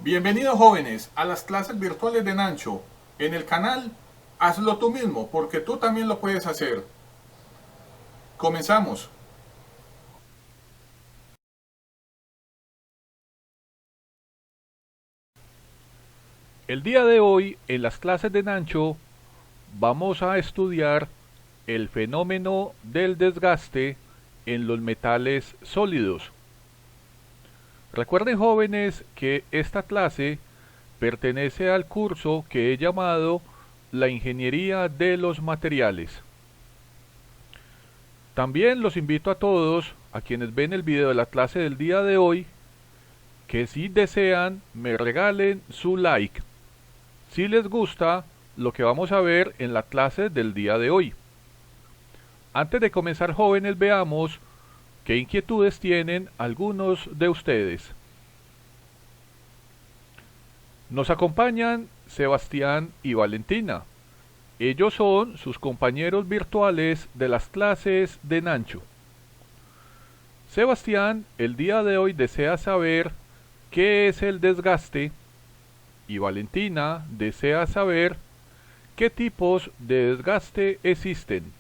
Bienvenidos jóvenes a las clases virtuales de Nancho. En el canal, hazlo tú mismo, porque tú también lo puedes hacer. Comenzamos. El día de hoy, en las clases de Nancho, vamos a estudiar el fenómeno del desgaste en los metales sólidos. Recuerden, jóvenes, que esta clase pertenece al curso que he llamado la Ingeniería de los Materiales. También los invito a todos, a quienes ven el video de la clase del día de hoy, que si desean me regalen su like, si les gusta lo que vamos a ver en la clase del día de hoy. Antes de comenzar, jóvenes, veamos qué inquietudes tienen algunos de ustedes. Nos acompañan Sebastián y Valentina. Ellos son sus compañeros virtuales de las clases de Nancho. Sebastián el día de hoy desea saber qué es el desgaste y Valentina desea saber qué tipos de desgaste existen.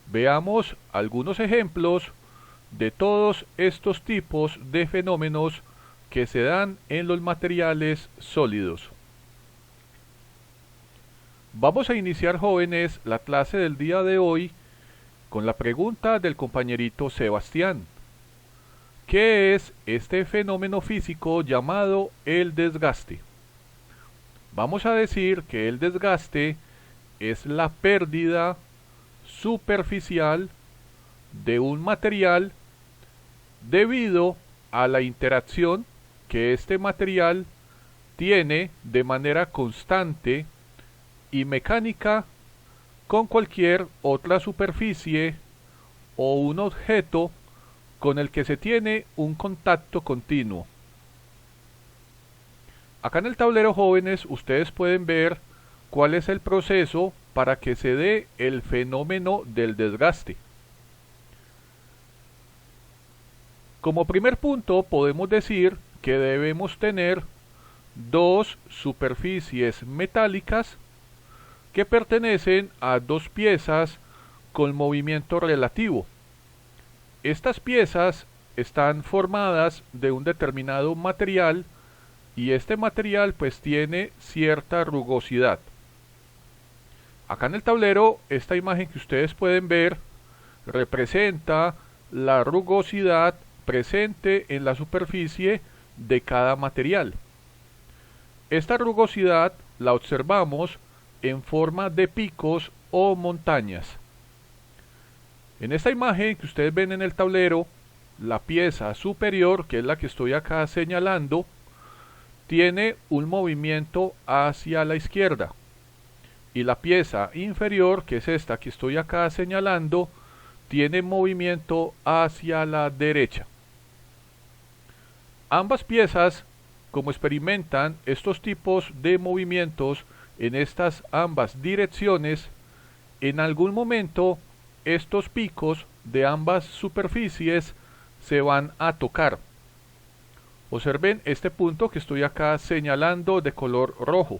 Veamos algunos ejemplos de todos estos tipos de fenómenos que se dan en los materiales sólidos. Vamos a iniciar, jóvenes, la clase del día de hoy con la pregunta del compañerito Sebastián. ¿Qué es este fenómeno físico llamado el desgaste? Vamos a decir que el desgaste es la pérdida superficial de un material debido a la interacción que este material tiene de manera constante y mecánica con cualquier otra superficie o un objeto con el que se tiene un contacto continuo. Acá en el tablero, jóvenes, ustedes pueden ver cuál es el proceso para que se dé el fenómeno del desgaste. Como primer punto, podemos decir que debemos tener dos superficies metálicas que pertenecen a dos piezas con movimiento relativo. Estas piezas están formadas de un determinado material y este material pues tiene cierta rugosidad. Acá en el tablero, esta imagen que ustedes pueden ver representa la rugosidad presente en la superficie de cada material. Esta rugosidad la observamos en forma de picos o montañas. En esta imagen que ustedes ven en el tablero, la pieza superior, que es la que estoy acá señalando, tiene un movimiento hacia la izquierda y la pieza inferior, que es esta que estoy acá señalando, tiene movimiento hacia la derecha. Ambas piezas, como experimentan estos tipos de movimientos en estas ambas direcciones, en algún momento estos picos de ambas superficies se van a tocar. Observen este punto que estoy acá señalando de color rojo.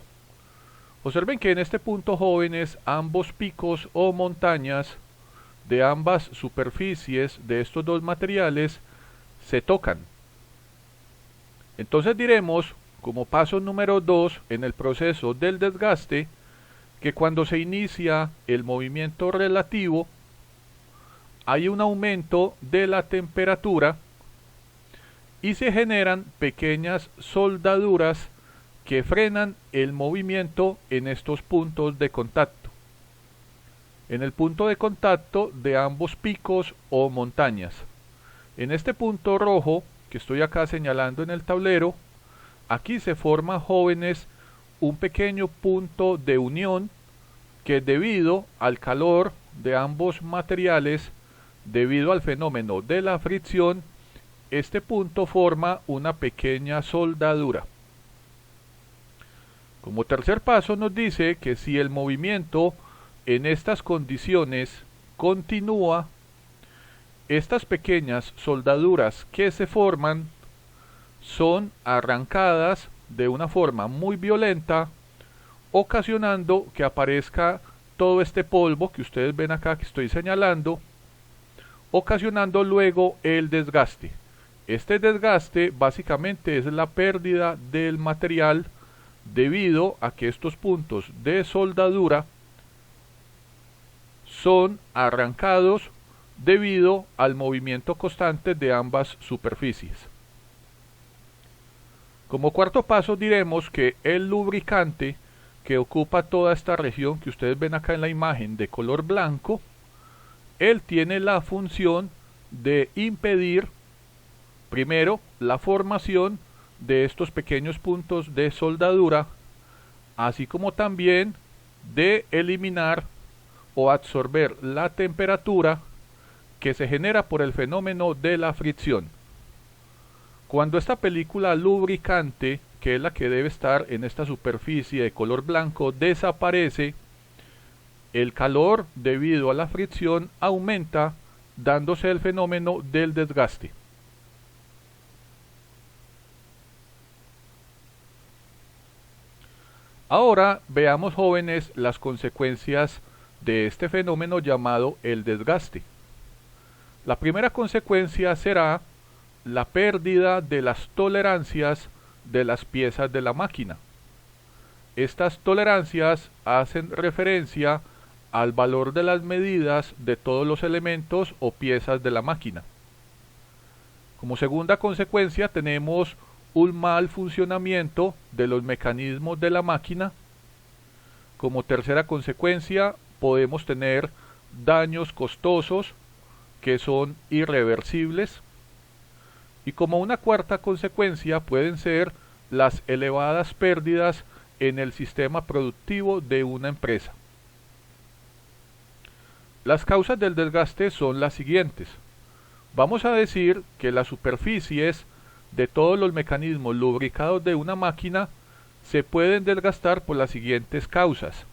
Observen que en este punto, jóvenes, ambos picos o montañas de ambas superficies de estos dos materiales se tocan. Entonces diremos, como paso número 2 en el proceso del desgaste, que cuando se inicia el movimiento relativo, hay un aumento de la temperatura y se generan pequeñas soldaduras que frenan el movimiento en estos puntos de contacto. En el punto de contacto de ambos picos o montañas. En este punto rojo que estoy acá señalando en el tablero, aquí se forma, jóvenes, un pequeño punto de unión que debido al calor de ambos materiales, debido al fenómeno de la fricción, este punto forma una pequeña soldadura. Como tercer paso nos dice que si el movimiento en estas condiciones continúa, estas pequeñas soldaduras que se forman son arrancadas de una forma muy violenta, ocasionando que aparezca todo este polvo que ustedes ven acá que estoy señalando, ocasionando luego el desgaste. Este desgaste básicamente es la pérdida del material debido a que estos puntos de soldadura son arrancados debido al movimiento constante de ambas superficies. Como cuarto paso diremos que el lubricante que ocupa toda esta región que ustedes ven acá en la imagen de color blanco, él tiene la función de impedir primero la formación de estos pequeños puntos de soldadura, así como también de eliminar o absorber la temperatura que se genera por el fenómeno de la fricción. Cuando esta película lubricante, que es la que debe estar en esta superficie de color blanco, desaparece, el calor debido a la fricción aumenta, dándose el fenómeno del desgaste. Ahora veamos, jóvenes, las consecuencias de este fenómeno llamado el desgaste. La primera consecuencia será la pérdida de las tolerancias de las piezas de la máquina. Estas tolerancias hacen referencia al valor de las medidas de todos los elementos o piezas de la máquina. Como segunda consecuencia tenemos un mal funcionamiento de los mecanismos de la máquina. Como tercera consecuencia podemos tener daños costosos que son irreversibles. Y como una cuarta consecuencia pueden ser las elevadas pérdidas en el sistema productivo de una empresa. Las causas del desgaste son las siguientes. Vamos a decir que las superficies de todos los mecanismos lubricados de una máquina se pueden desgastar por las siguientes causas.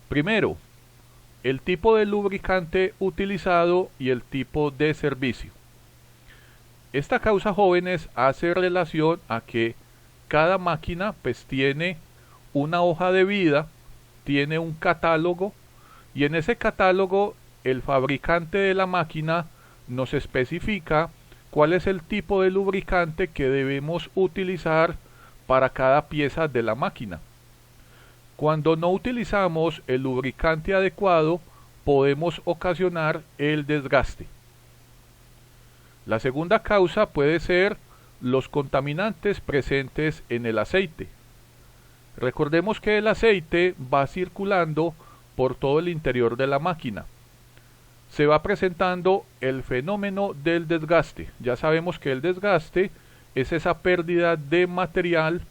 Primero, el tipo de lubricante utilizado y el tipo de servicio. Esta causa, jóvenes, hace relación a que cada máquina pues tiene una hoja de vida, tiene un catálogo, y en ese catálogo el fabricante de la máquina nos especifica cuál es el tipo de lubricante que debemos utilizar para cada pieza de la máquina. Cuando no utilizamos el lubricante adecuado, podemos ocasionar el desgaste. La segunda causa puede ser los contaminantes presentes en el aceite. Recordemos que el aceite va circulando por todo el interior de la máquina. Se va presentando el fenómeno del desgaste. Ya sabemos que el desgaste es esa pérdida de material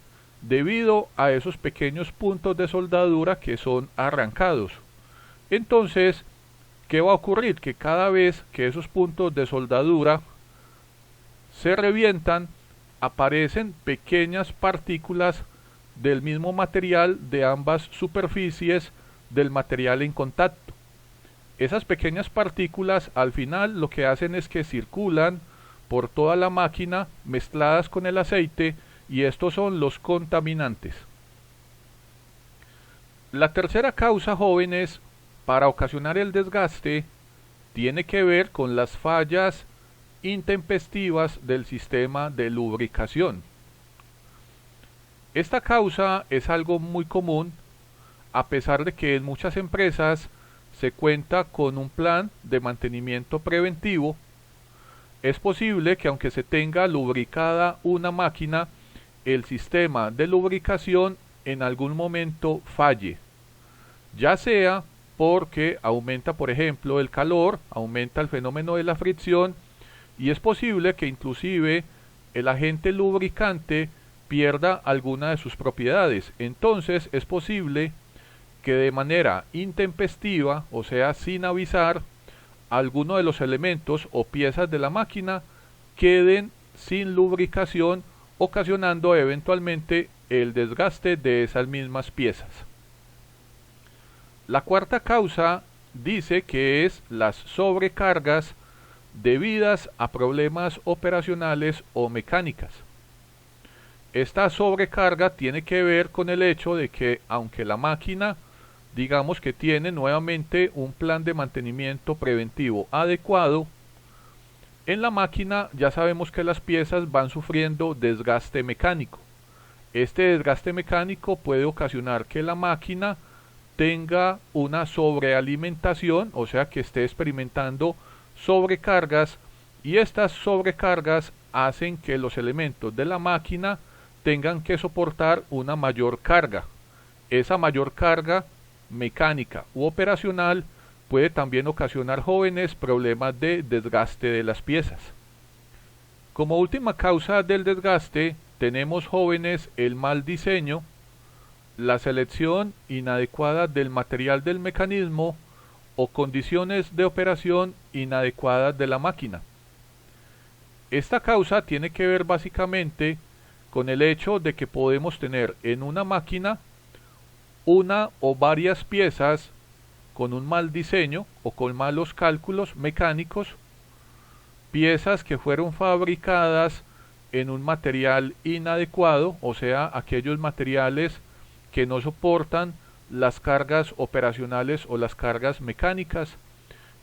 debido a esos pequeños puntos de soldadura que son arrancados. Entonces, ¿qué va a ocurrir? Que cada vez que esos puntos de soldadura se revientan, aparecen pequeñas partículas del mismo material de ambas superficies del material en contacto. Esas pequeñas partículas al final lo que hacen es que circulan por toda la máquina mezcladas con el aceite, y estos son los contaminantes. La tercera causa, jóvenes, para ocasionar el desgaste tiene que ver con las fallas intempestivas del sistema de lubricación. Esta causa es algo muy común, a pesar de que en muchas empresas se cuenta con un plan de mantenimiento preventivo. Es posible que aunque se tenga lubricada una máquina, el sistema de lubricación en algún momento falle, ya sea porque aumenta, por ejemplo, el calor, aumenta el fenómeno de la fricción, y es posible que inclusive el agente lubricante pierda alguna de sus propiedades. Entonces es posible que de manera intempestiva, o sea, sin avisar, alguno de los elementos o piezas de la máquina queden sin lubricación, ocasionando eventualmente el desgaste de esas mismas piezas. La cuarta causa dice que es las sobrecargas debidas a problemas operacionales o mecánicas. Esta sobrecarga tiene que ver con el hecho de que aunque la máquina digamos que tiene nuevamente un plan de mantenimiento preventivo adecuado, en la máquina ya sabemos que las piezas van sufriendo desgaste mecánico. Este desgaste mecánico puede ocasionar que la máquina tenga una sobrealimentación, o sea que esté experimentando sobrecargas, y estas sobrecargas hacen que los elementos de la máquina tengan que soportar una mayor carga. Esa mayor carga mecánica u operacional puede también ocasionar jóvenes problemas de desgaste de las piezas. Como última causa del desgaste tenemos jóvenes el mal diseño, la selección inadecuada del material del mecanismo o condiciones de operación inadecuadas de la máquina. Esta causa tiene que ver básicamente con el hecho de que podemos tener en una máquina una o varias piezas con un mal diseño o con malos cálculos mecánicos, piezas que fueron fabricadas en un material inadecuado, o sea, aquellos materiales que no soportan las cargas operacionales o las cargas mecánicas,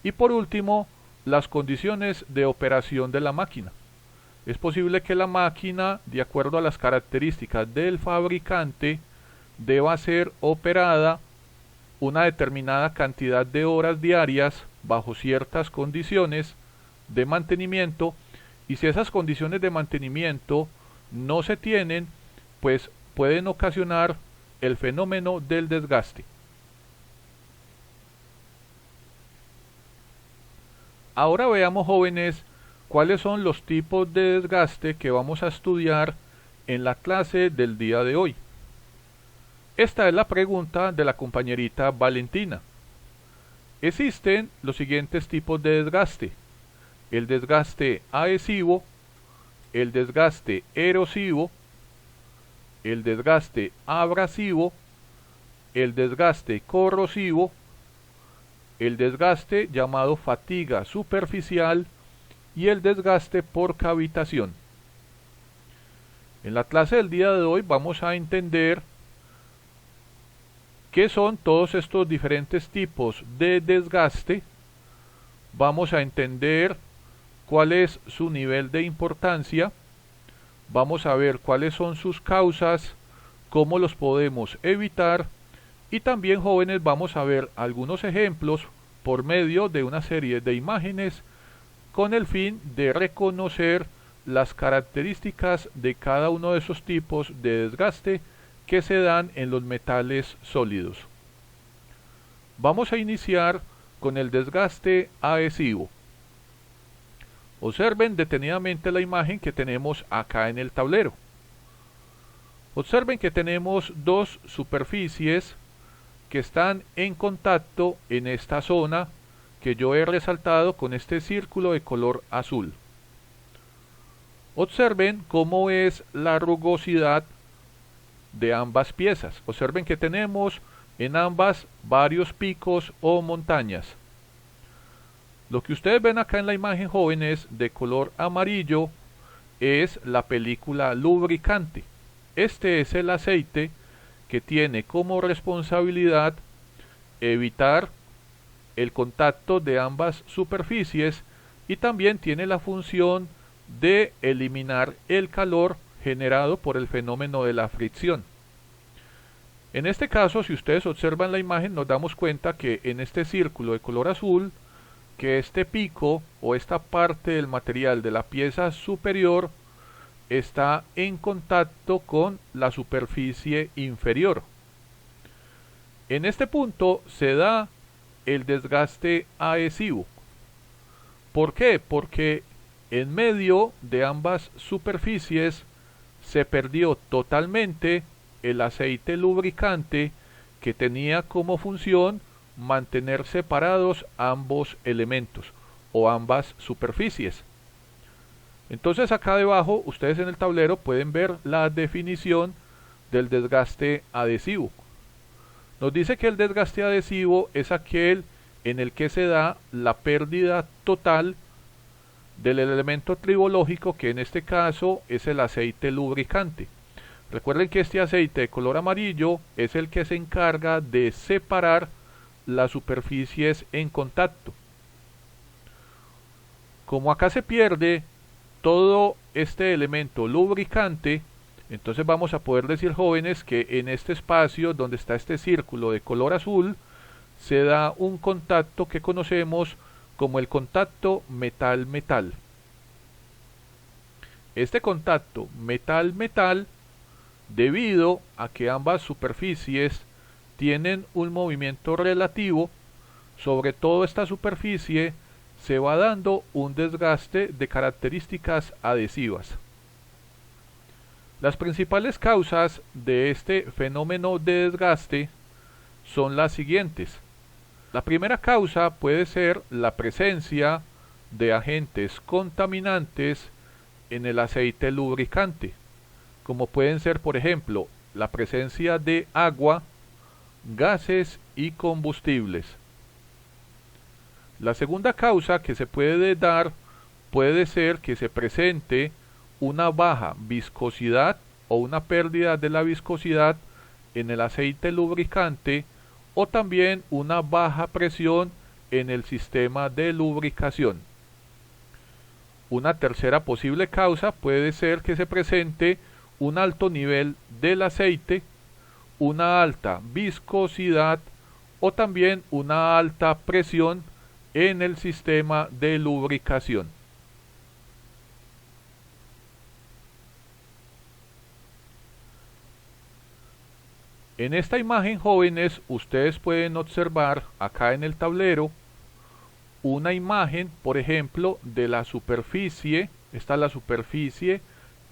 y por último, las condiciones de operación de la máquina. Es posible que la máquina, de acuerdo a las características del fabricante, deba ser operada una determinada cantidad de horas diarias bajo ciertas condiciones de mantenimiento, y si esas condiciones de mantenimiento no se tienen, pues pueden ocasionar el fenómeno del desgaste. Ahora veamos, jóvenes, cuáles son los tipos de desgaste que vamos a estudiar en la clase del día de hoy. Esta es la pregunta de la compañerita Valentina. Existen los siguientes tipos de desgaste: el desgaste adhesivo, el desgaste erosivo, el desgaste abrasivo, el desgaste corrosivo, el desgaste llamado fatiga superficial y el desgaste por cavitación. En la clase del día de hoy vamos a entender qué son todos estos diferentes tipos de desgaste. Vamos a entender cuál es su nivel de importancia. Vamos a ver cuáles son sus causas, cómo los podemos evitar, y también, jóvenes, vamos a ver algunos ejemplos por medio de una serie de imágenes con el fin de reconocer las características de cada uno de esos tipos de desgaste que se dan en los metales sólidos. Vamos a iniciar con el desgaste adhesivo. Observen detenidamente la imagen que tenemos acá en el tablero. Observen que tenemos dos superficies que están en contacto en esta zona que yo he resaltado con este círculo de color azul. Observen cómo es la rugosidad de ambas piezas. Observen que tenemos en ambas varios picos o montañas. Lo que ustedes ven acá en la imagen, jóvenes, de color amarillo es la película lubricante. Este es el aceite que tiene como responsabilidad evitar el contacto de ambas superficies, y también tiene la función de eliminar el calor generado por el fenómeno de la fricción. En este caso, si ustedes observan la imagen, nos damos cuenta que en este círculo de color azul, que este pico o esta parte del material de la pieza superior está en contacto con la superficie inferior. En este punto se da el desgaste adhesivo. ¿Por qué? Porque en medio de ambas superficies se perdió totalmente el aceite lubricante que tenía como función mantener separados ambos elementos o ambas superficies. Entonces acá debajo ustedes en el tablero pueden ver la definición del desgaste adhesivo. Nos dice que el desgaste adhesivo es aquel en el que se da la pérdida total del elemento tribológico, que en este caso es el aceite lubricante. Recuerden que este aceite de color amarillo es el que se encarga de separar las superficies en contacto. Como acá se pierde todo este elemento lubricante, entonces vamos a poder decir, jóvenes, que en este espacio donde está este círculo de color azul se da un contacto que conocemos como el contacto metal-metal. Este contacto metal-metal, debido a que ambas superficies tienen un movimiento relativo, sobre toda esta superficie se va dando un desgaste de características adhesivas. Las principales causas de este fenómeno de desgaste son las siguientes. La primera causa puede ser la presencia de agentes contaminantes en el aceite lubricante, como pueden ser, por ejemplo, la presencia de agua, gases y combustibles. La segunda causa que se puede dar puede ser que se presente una baja viscosidad o una pérdida de la viscosidad en el aceite lubricante, o también una baja presión en el sistema de lubricación. Una tercera posible causa puede ser que se presente un alto nivel del aceite, una alta viscosidad o también una alta presión en el sistema de lubricación. En esta imagen, jóvenes, ustedes pueden observar acá en el tablero una imagen, por ejemplo, de la superficie. Esta es la superficie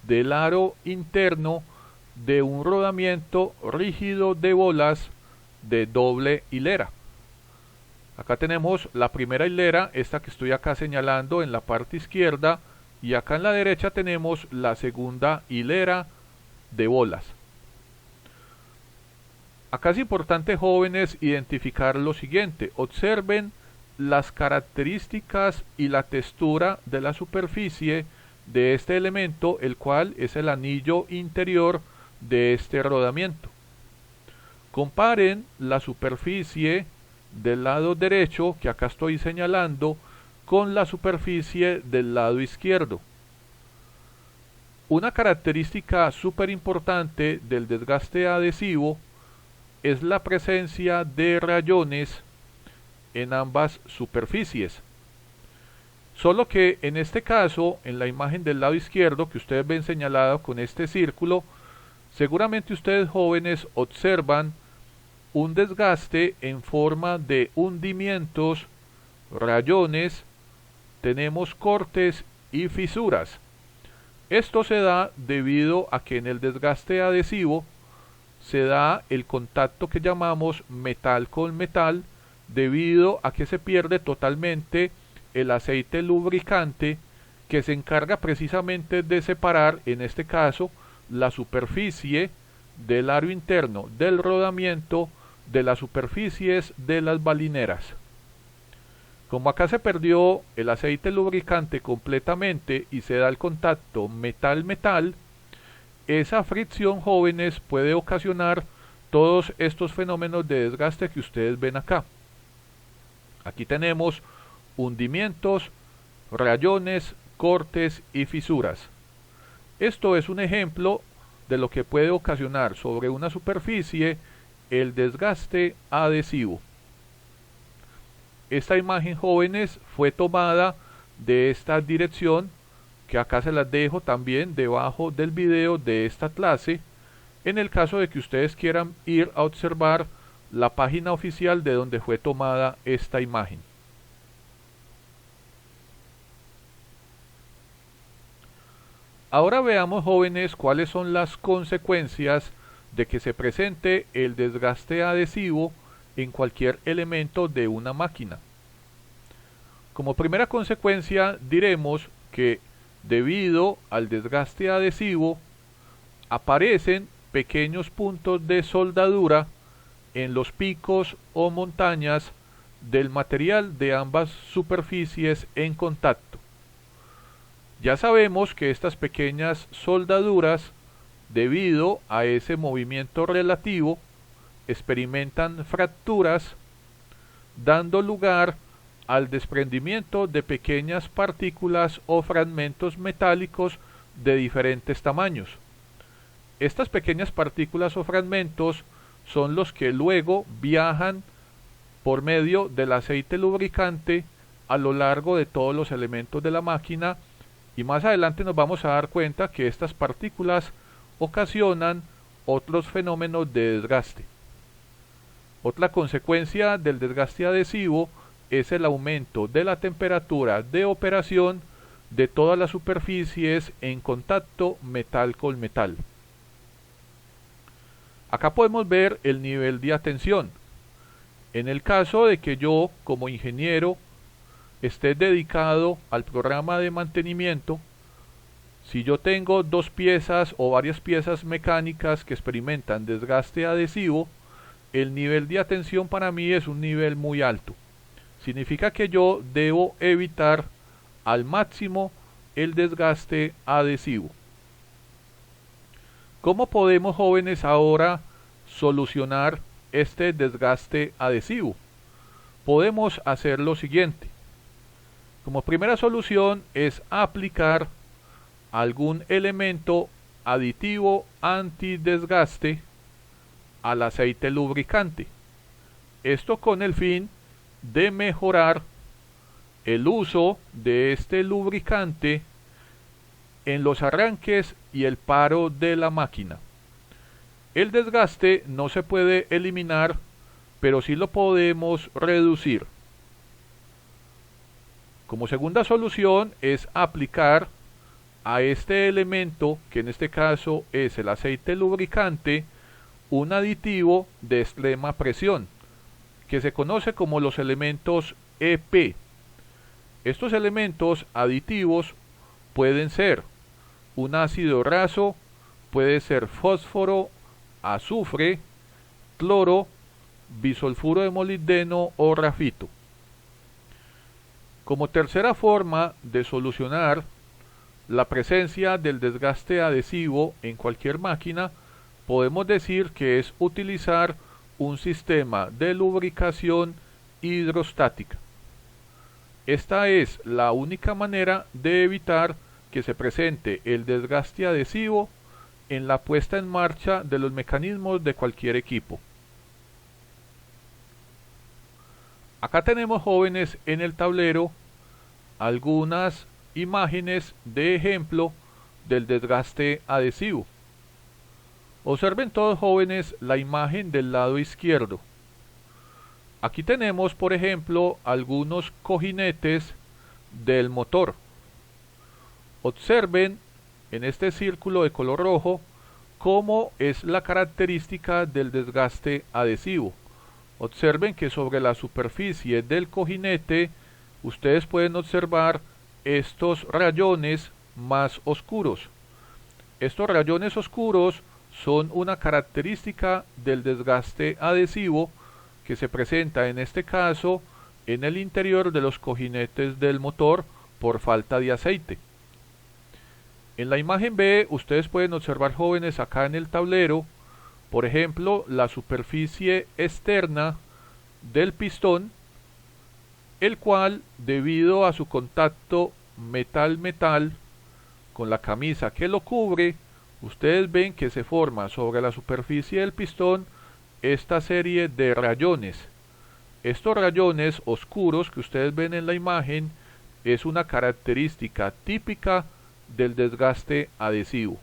del aro interno de un rodamiento rígido de bolas de doble hilera. Acá tenemos la primera hilera, esta que estoy acá señalando en la parte izquierda, y acá en la derecha tenemos la segunda hilera de bolas. Acá es importante, jóvenes, identificar lo siguiente. Observen las características y la textura de la superficie de este elemento, el cual es el anillo interior de este rodamiento. Comparen la superficie del lado derecho, que acá estoy señalando, con la superficie del lado izquierdo. Una característica súper importante del desgaste adhesivo es la presencia de rayones en ambas superficies. Solo que en este caso, en la imagen del lado izquierdo que ustedes ven señalado con este círculo, seguramente ustedes, jóvenes, observan un desgaste en forma de hundimientos, rayones, tenemos cortes y fisuras. Esto se da debido a que en el desgaste adhesivo se da el contacto que llamamos metal con metal, debido a que se pierde totalmente el aceite lubricante, que se encarga precisamente de separar, en este caso, la superficie del aro interno del rodamiento de las superficies de las balineras. Como acá se perdió el aceite lubricante completamente y se da el contacto metal-metal, esa fricción, jóvenes, puede ocasionar todos estos fenómenos de desgaste que ustedes ven acá. Aquí tenemos hundimientos, rayones, cortes y fisuras. Esto es un ejemplo de lo que puede ocasionar sobre una superficie el desgaste adhesivo. Esta imagen, jóvenes, fue tomada de esta dirección, que acá se las dejo también debajo del video de esta clase, en el caso de que ustedes quieran ir a observar la página oficial de donde fue tomada esta imagen. Ahora veamos, jóvenes, cuáles son las consecuencias de que se presente el desgaste adhesivo en cualquier elemento de una máquina. Como primera consecuencia, diremos que debido al desgaste adhesivo aparecen pequeños puntos de soldadura en los picos o montañas del material de ambas superficies en contacto. Ya sabemos que estas pequeñas soldaduras, debido a ese movimiento relativo, experimentan fracturas, dando lugar al desprendimiento de pequeñas partículas o fragmentos metálicos de diferentes tamaños. Estas pequeñas partículas o fragmentos son los que luego viajan por medio del aceite lubricante a lo largo de todos los elementos de la máquina, y más adelante nos vamos a dar cuenta que estas partículas ocasionan otros fenómenos de desgaste. Otra consecuencia del desgaste adhesivo es el aumento de la temperatura de operación de todas las superficies en contacto metal con metal. Acá podemos ver el nivel de atención. En el caso de que yo, como ingeniero, esté dedicado al programa de mantenimiento, si yo tengo dos piezas o varias piezas mecánicas que experimentan desgaste adhesivo, el nivel de atención para mí es un nivel muy alto. Significa que yo debo evitar al máximo el desgaste adhesivo. ¿Cómo podemos, jóvenes, ahora solucionar este desgaste adhesivo? Podemos hacer lo siguiente. Como primera solución es aplicar algún elemento aditivo antidesgaste al aceite lubricante. Esto con el fin de mejorar el uso de este lubricante en los arranques y el paro de la máquina. El desgaste no se puede eliminar, pero sí lo podemos reducir. Como segunda solución es aplicar a este elemento, que en este caso es el aceite lubricante, un aditivo de extrema presión, que se conoce como los elementos EP. Estos elementos aditivos pueden ser un ácido raso, puede ser fósforo, azufre, cloro, bisulfuro de molibdeno o grafito. Como tercera forma de solucionar la presencia del desgaste adhesivo en cualquier máquina, podemos decir que es utilizar un sistema de lubricación hidrostática. Esta es la única manera de evitar que se presente el desgaste adhesivo en la puesta en marcha de los mecanismos de cualquier equipo. Acá tenemos, jóvenes, en el tablero algunas imágenes de ejemplo del desgaste adhesivo. Observen todos, jóvenes, la imagen del lado izquierdo. Aquí tenemos, por ejemplo, algunos cojinetes del motor. Observen en este círculo de color rojo cómo es la característica del desgaste adhesivo. Observen que sobre la superficie del cojinete ustedes pueden observar estos rayones más oscuros. Estos rayones oscuros son una característica del desgaste adhesivo que se presenta en este caso en el interior de los cojinetes del motor por falta de aceite. En la imagen B ustedes pueden observar, jóvenes, acá en el tablero, por ejemplo, la superficie externa del pistón, el cual, debido a su contacto metal-metal con la camisa que lo cubre, ustedes ven que se forma sobre la superficie del pistón esta serie de rayones. Estos rayones oscuros que ustedes ven en la imagen es una característica típica del desgaste adhesivo.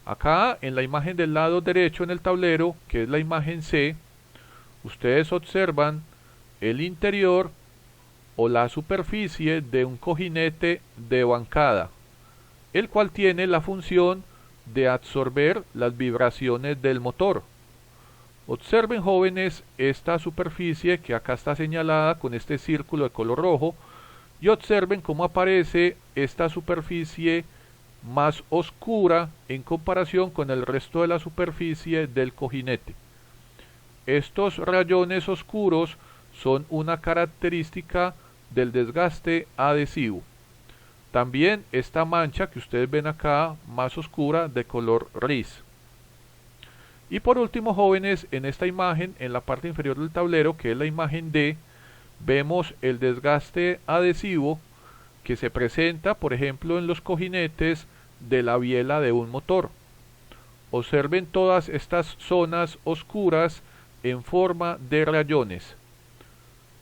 Acá en la imagen del lado derecho en el tablero, que es la imagen C, ustedes observan el interior o la superficie de un cojinete de bancada, el cual tiene la función de absorber las vibraciones del motor. Observen, jóvenes, esta superficie que acá está señalada con este círculo de color rojo, y observen cómo aparece esta superficie más oscura en comparación con el resto de la superficie del cojinete. Estos rayones oscuros son una característica del desgaste adhesivo. También esta mancha que ustedes ven acá más oscura de color gris. Y por último, jóvenes, en esta imagen, en la parte inferior del tablero, que es la imagen D, vemos el desgaste adhesivo que se presenta, por ejemplo, en los cojinetes de la biela de un motor. Observen todas estas zonas oscuras en forma de rayones.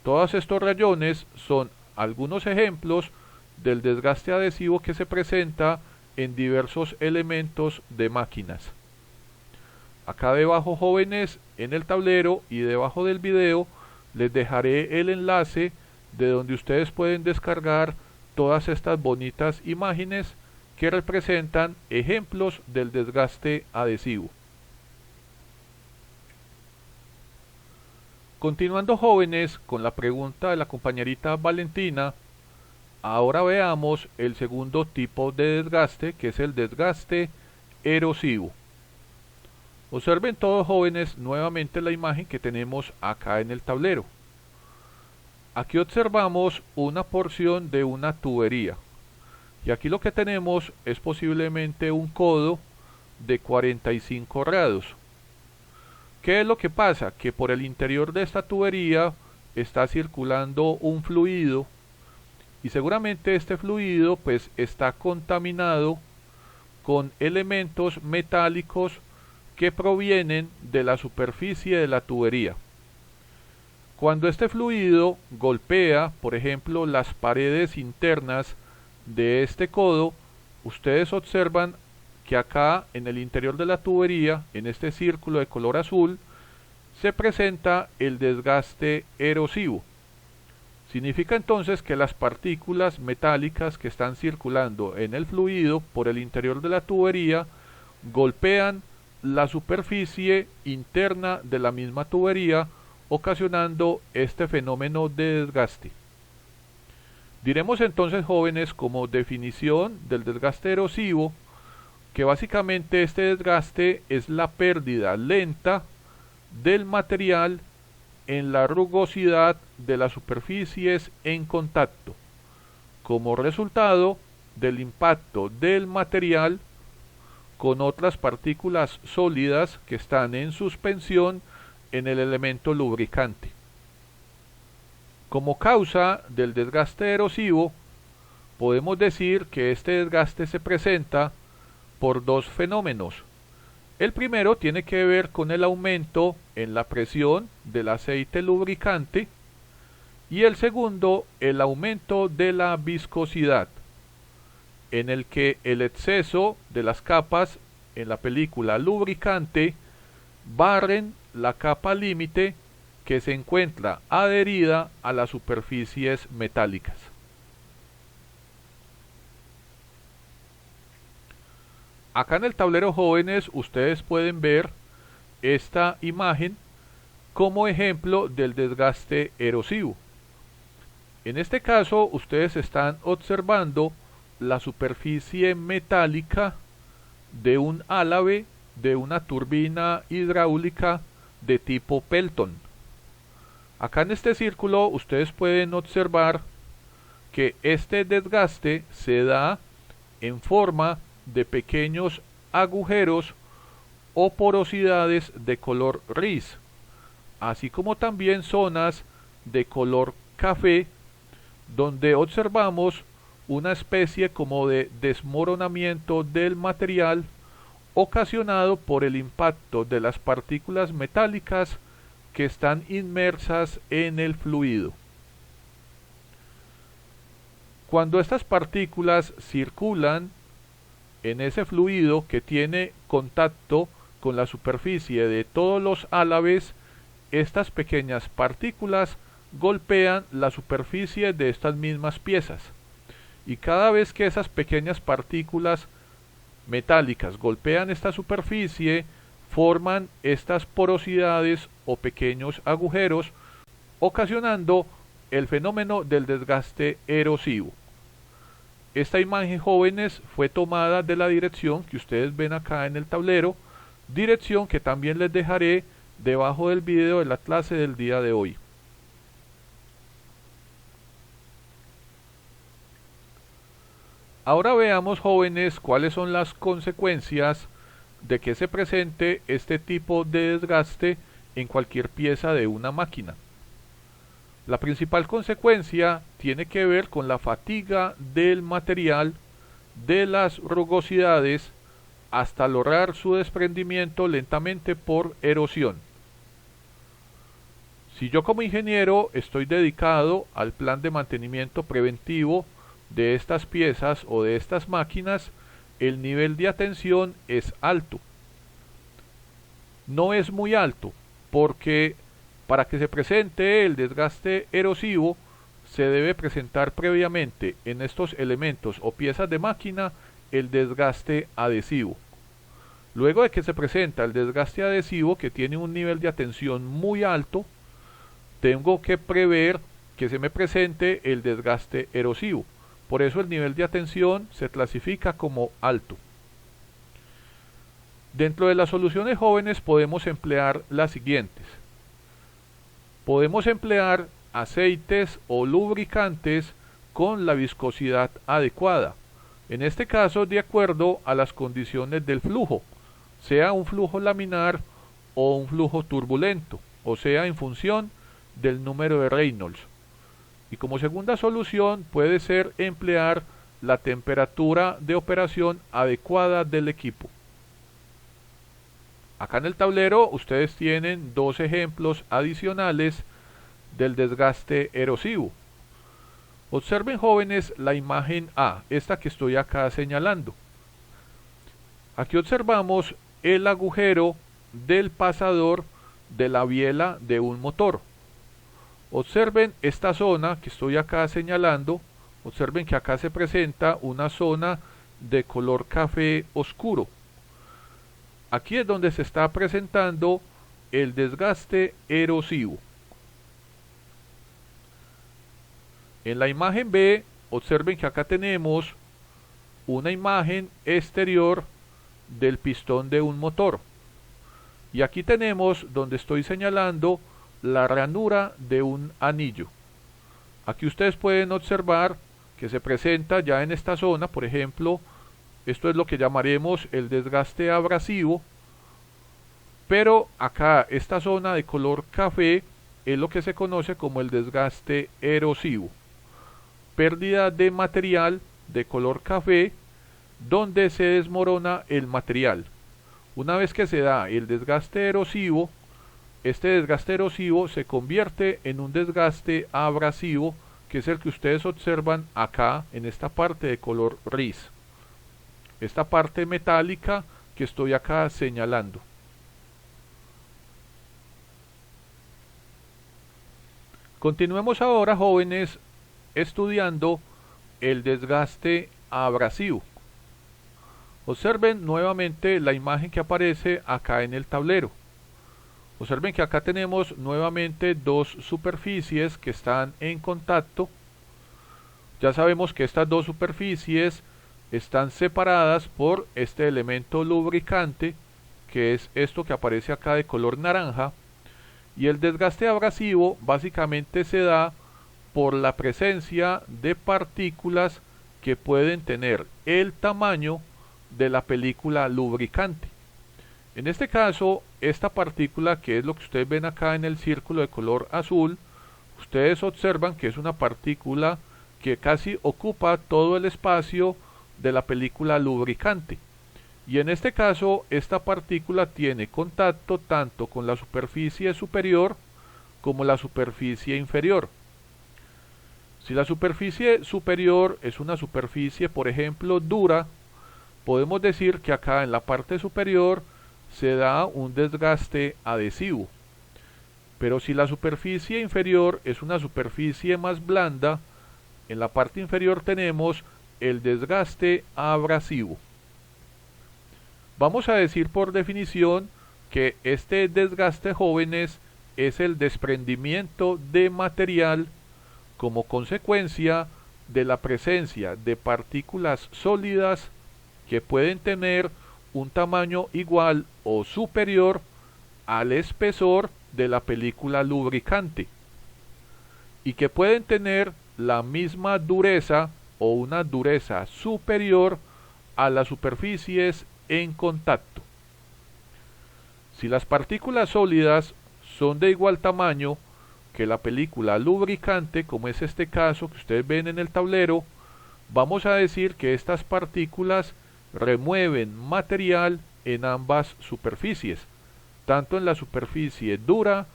Todos estos rayones son algunos ejemplos del desgaste adhesivo que se presenta en diversos elementos de máquinas. Acá debajo, jóvenes, en el tablero y debajo del video les dejaré el enlace de donde ustedes pueden descargar todas estas bonitas imágenes que representan ejemplos del desgaste adhesivo. Continuando, jóvenes, con la pregunta de la compañerita Valentina, ahora veamos el segundo tipo de desgaste, que es el desgaste erosivo. Observen todos, jóvenes, nuevamente la imagen que tenemos acá en el tablero. Aquí observamos una porción de una tubería. Y aquí lo que tenemos es posiblemente un codo de 45 grados. ¿Qué es lo que pasa? Que por el interior de esta tubería está circulando un fluido y seguramente este fluido pues está contaminado con elementos metálicos que provienen de la superficie de la tubería. Cuando este fluido golpea, por ejemplo, las paredes internas de este codo, ustedes observan que acá en el interior de la tubería, en este círculo de color azul, se presenta el desgaste erosivo. Significa entonces que las partículas metálicas que están circulando en el fluido por el interior de la tubería golpean la superficie interna de la misma tubería, ocasionando este fenómeno de desgaste. Diremos entonces, jóvenes, como definición del desgaste erosivo, que básicamente este desgaste es la pérdida lenta del material en la rugosidad de las superficies en contacto, como resultado del impacto del material con otras partículas sólidas que están en suspensión en el elemento lubricante. Como causa del desgaste erosivo, podemos decir que este desgaste se presenta por dos fenómenos. El primero tiene que ver con el aumento en la presión del aceite lubricante y el segundo, el aumento de la viscosidad, en el que el exceso de las capas en la película lubricante barren la capa límite que se encuentra adherida a las superficies metálicas. Acá en el tablero, jóvenes, ustedes pueden ver esta imagen como ejemplo del desgaste erosivo. En este caso, ustedes están observando la superficie metálica de un álave de una turbina hidráulica de tipo Pelton. Acá en este círculo ustedes pueden observar que este desgaste se da en forma de pequeños agujeros o porosidades de color gris, así como también zonas de color café, donde observamos una especie como de desmoronamiento del material ocasionado por el impacto de las partículas metálicas que están inmersas en el fluido. Cuando estas partículas circulan en ese fluido que tiene contacto con la superficie de todos los álaves, estas pequeñas partículas golpean la superficie de estas mismas piezas. Y cada vez que esas pequeñas partículas metálicas golpean esta superficie, forman estas porosidades o pequeños agujeros, ocasionando el fenómeno del desgaste erosivo. Esta imagen, jóvenes, fue tomada de la dirección que ustedes ven acá en el tablero, dirección que también les dejaré debajo del video de la clase del día de hoy. Ahora veamos, jóvenes, cuáles son las consecuencias de que se presente este tipo de desgaste en cualquier pieza de una máquina. La principal consecuencia tiene que ver con la fatiga del material, de las rugosidades, hasta lograr su desprendimiento lentamente por erosión. Si yo como ingeniero estoy dedicado al plan de mantenimiento preventivo de estas piezas o de estas máquinas, el nivel de atención es alto. No es muy alto, porque para que se presente el desgaste erosivo, se debe presentar previamente en estos elementos o piezas de máquina el desgaste adhesivo. Luego de que se presenta el desgaste adhesivo, que tiene un nivel de atención muy alto, tengo que prever que se me presente el desgaste erosivo. Por eso el nivel de atención se clasifica como alto. Dentro de las soluciones jóvenes podemos emplear las siguientes. Podemos emplear aceites o lubricantes con la viscosidad adecuada. En este caso, de acuerdo a las condiciones del flujo, sea un flujo laminar o un flujo turbulento, o sea en función del número de Reynolds. Y como segunda solución puede ser emplear la temperatura de operación adecuada del equipo. Acá en el tablero ustedes tienen dos ejemplos adicionales del desgaste erosivo. Observen, jóvenes, la imagen A, esta que estoy acá señalando. Aquí observamos el agujero del pasador de la biela de un motor. Observen esta zona que estoy acá señalando. Observen que acá se presenta una zona de color café oscuro. Aquí es donde se está presentando el desgaste erosivo. En la imagen B, observen que acá tenemos una imagen exterior del pistón de un motor. Y aquí tenemos donde estoy señalando la ranura de un anillo. Aquí ustedes pueden observar que se presenta ya en esta zona, por ejemplo, esto es lo que llamaremos el desgaste abrasivo, pero acá esta zona de color café es lo que se conoce como el desgaste erosivo. Pérdida de material de color café donde se desmorona el material. Una vez que se da el desgaste erosivo, este desgaste erosivo se convierte en un desgaste abrasivo, que es el que ustedes observan acá en esta parte de color gris. Esta parte metálica que estoy acá señalando. Continuemos ahora, jóvenes, estudiando el desgaste abrasivo. Observen nuevamente la imagen que aparece acá en el tablero. Observen que acá tenemos nuevamente dos superficies que están en contacto. Ya sabemos que estas dos superficies están separadas por este elemento lubricante, que es esto que aparece acá de color naranja. Y el desgaste abrasivo básicamente se da por la presencia de partículas que pueden tener el tamaño de la película lubricante. En este caso, esta partícula, que es lo que ustedes ven acá en el círculo de color azul, ustedes observan que es una partícula que casi ocupa todo el espacio de la película lubricante. Y en este caso, esta partícula tiene contacto tanto con la superficie superior como la superficie inferior. Si la superficie superior es una superficie, por ejemplo, dura, podemos decir que acá en la parte superior se da un desgaste adhesivo. Pero si la superficie inferior es una superficie más blanda, en la parte inferior tenemos el desgaste abrasivo. Vamos a decir por definición que este desgaste, jóvenes, es el desprendimiento de material como consecuencia de la presencia de partículas sólidas que pueden tener un tamaño igual o superior al espesor de la película lubricante y que pueden tener la misma dureza o una dureza superior a las superficies en contacto. Si las partículas sólidas son de igual tamaño que la película lubricante, como es este caso que ustedes ven en el tablero, vamos a decir que estas partículas remueven material en ambas superficies, tanto en la superficie dura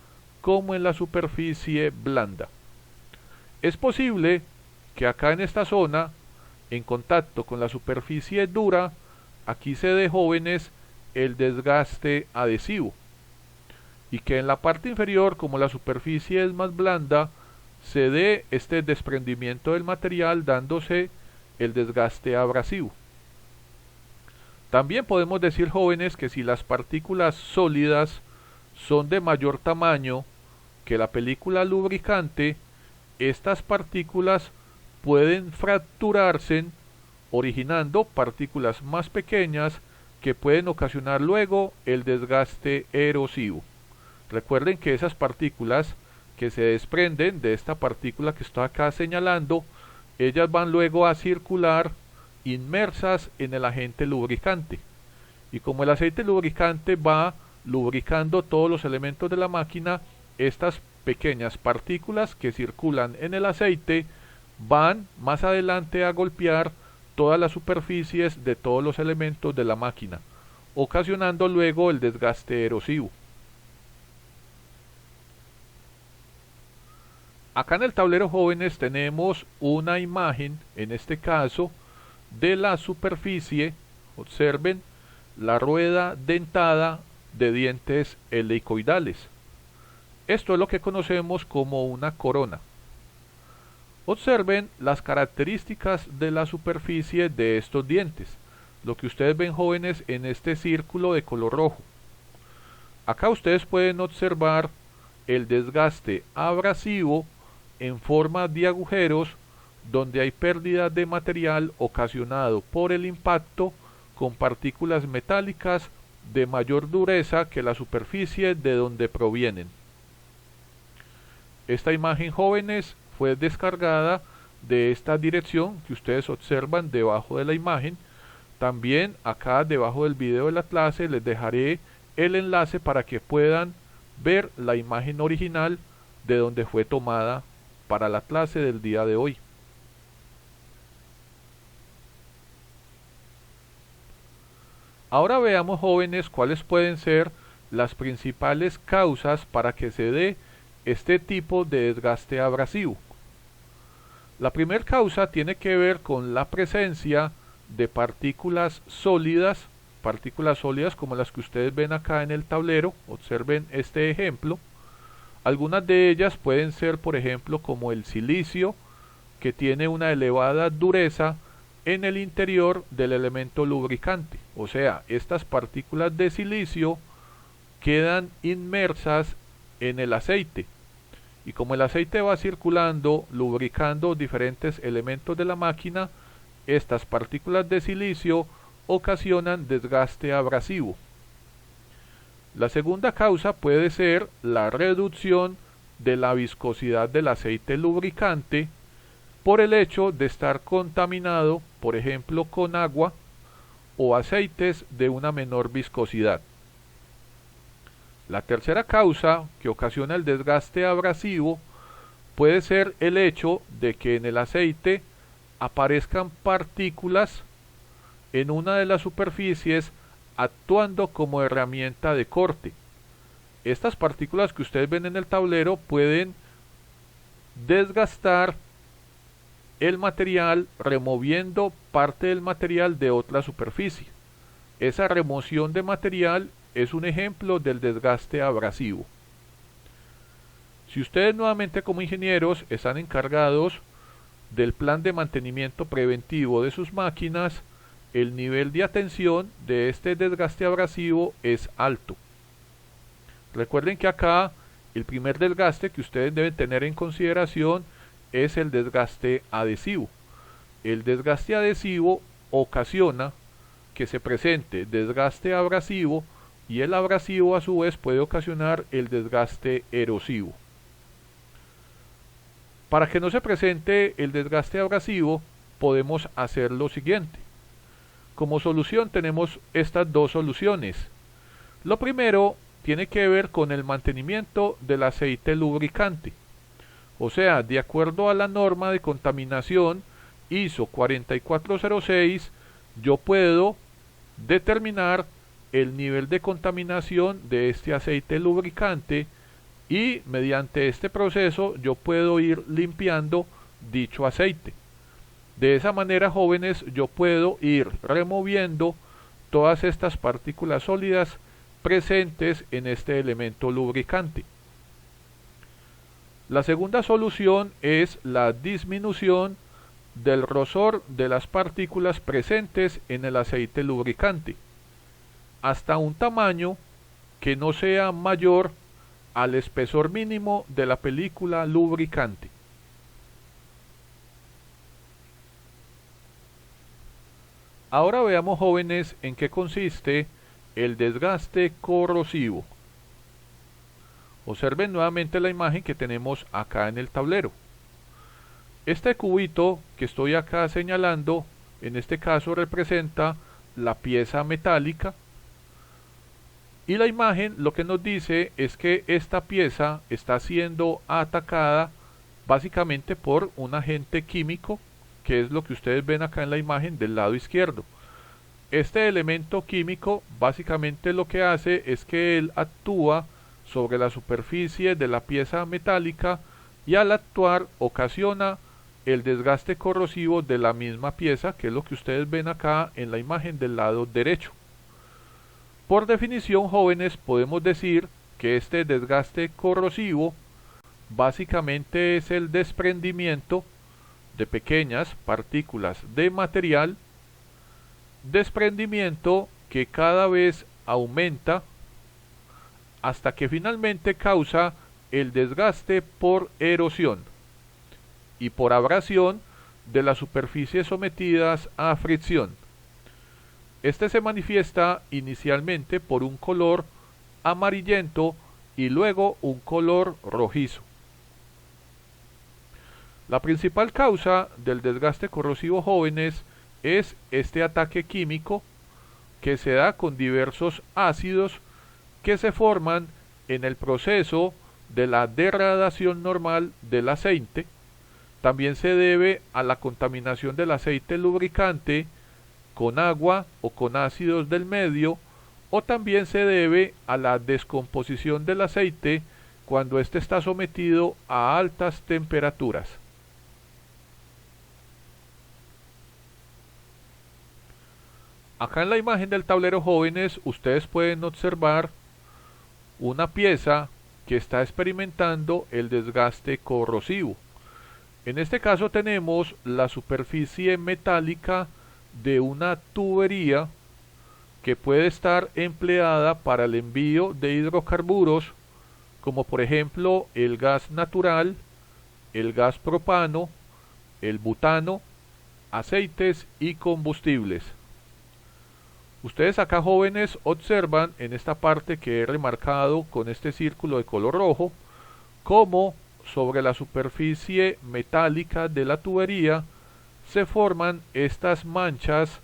como en la superficie blanda. Es posible que acá en esta zona, en contacto con la superficie dura, aquí se dé, jóvenes, el desgaste adhesivo, y que en la parte inferior, como la superficie es más blanda, se dé este desprendimiento del material, dándose el desgaste abrasivo. También podemos decir, jóvenes, que si las partículas sólidas son de mayor tamaño que la película lubricante, estas partículas pueden fracturarse, originando partículas más pequeñas que pueden ocasionar luego el desgaste erosivo. Recuerden que esas partículas que se desprenden de esta partícula que estoy acá señalando, ellas van luego a circular inmersas en el agente lubricante. Y como el aceite lubricante va lubricando todos los elementos de la máquina, estas pequeñas partículas que circulan en el aceite van más adelante a golpear todas las superficies de todos los elementos de la máquina, ocasionando luego el desgaste erosivo. Acá en el tablero, jóvenes, tenemos una imagen, en este caso, de la superficie. Observen la rueda dentada de dientes helicoidales. Esto es lo que conocemos como una corona. Observen las características de la superficie de estos dientes, lo que ustedes ven, jóvenes, en este círculo de color rojo. Acá ustedes pueden observar el desgaste abrasivo en forma de agujeros, donde hay pérdida de material ocasionado por el impacto con partículas metálicas de mayor dureza que la superficie de donde provienen. Esta imagen, jóvenes, fue descargada de esta dirección que ustedes observan debajo de la imagen. También acá debajo del video de la clase les dejaré el enlace para que puedan ver la imagen original de donde fue tomada para la clase del día de hoy. Ahora veamos, jóvenes, cuáles pueden ser las principales causas para que se dé este tipo de desgaste abrasivo. La primera causa tiene que ver con la presencia de partículas sólidas como las que ustedes ven acá en el tablero. Observen este ejemplo. Algunas de ellas pueden ser, por ejemplo, como el silicio, que tiene una elevada dureza en el interior del elemento lubricante. O sea, estas partículas de silicio quedan inmersas en el aceite. Y como el aceite va circulando, lubricando diferentes elementos de la máquina, estas partículas de silicio ocasionan desgaste abrasivo. La segunda causa puede ser la reducción de la viscosidad del aceite lubricante por el hecho de estar contaminado, por ejemplo, con agua o aceites de una menor viscosidad. La tercera causa que ocasiona el desgaste abrasivo puede ser el hecho de que en el aceite aparezcan partículas en una de las superficies actuando como herramienta de corte. Estas partículas que ustedes ven en el tablero pueden desgastar el material removiendo parte del material de otra superficie. Esa remoción de material es un ejemplo del desgaste abrasivo. Si ustedes nuevamente como ingenieros están encargados del plan de mantenimiento preventivo de sus máquinas, el nivel de atención de este desgaste abrasivo es alto. Recuerden que acá el primer desgaste que ustedes deben tener en consideración es el desgaste adhesivo. El desgaste adhesivo ocasiona que se presente desgaste abrasivo, y el abrasivo a su vez puede ocasionar el desgaste erosivo. Para que no se presente el desgaste abrasivo, podemos hacer lo siguiente. Como solución tenemos estas dos soluciones. Lo primero tiene que ver con el mantenimiento del aceite lubricante. O sea, de acuerdo a la norma de contaminación ISO 4406, yo puedo determinar el nivel de contaminación de este aceite lubricante y mediante este proceso yo puedo ir limpiando dicho aceite. De esa manera, jóvenes, yo puedo ir removiendo todas estas partículas sólidas presentes en este elemento lubricante. La segunda solución es la disminución del grosor de las partículas presentes en el aceite lubricante hasta un tamaño que no sea mayor al espesor mínimo de la película lubricante. Ahora veamos, jóvenes, en qué consiste el desgaste corrosivo. Observen nuevamente la imagen que tenemos acá en el tablero. Este cubito que estoy acá señalando, en este caso representa la pieza metálica. Y la imagen lo que nos dice es que esta pieza está siendo atacada básicamente por un agente químico, que es lo que ustedes ven acá en la imagen del lado izquierdo. Este elemento químico básicamente lo que hace es que él actúa sobre la superficie de la pieza metálica y al actuar ocasiona el desgaste corrosivo de la misma pieza, que es lo que ustedes ven acá en la imagen del lado derecho. Por definición, jóvenes, podemos decir que este desgaste corrosivo básicamente es el desprendimiento de pequeñas partículas de material, desprendimiento que cada vez aumenta hasta que finalmente causa el desgaste por erosión y por abrasión de las superficies sometidas a fricción. Este se manifiesta inicialmente por un color amarillento y luego un color rojizo. La principal causa del desgaste corrosivo, jóvenes, es este ataque químico que se da con diversos ácidos que se forman en el proceso de la degradación normal del aceite. También se debe a la contaminación del aceite lubricante con agua o con ácidos del medio, o también se debe a la descomposición del aceite cuando éste está sometido a altas temperaturas. Acá en la imagen del tablero, jóvenes, ustedes pueden observar una pieza que está experimentando el desgaste corrosivo. En este caso tenemos la superficie metálica de una tubería que puede estar empleada para el envío de hidrocarburos, como por ejemplo el gas natural, el gas propano, el butano, aceites y combustibles. Ustedes acá, jóvenes, observan en esta parte que he remarcado con este círculo de color rojo, cómo sobre la superficie metálica de la tubería se forman estas manchas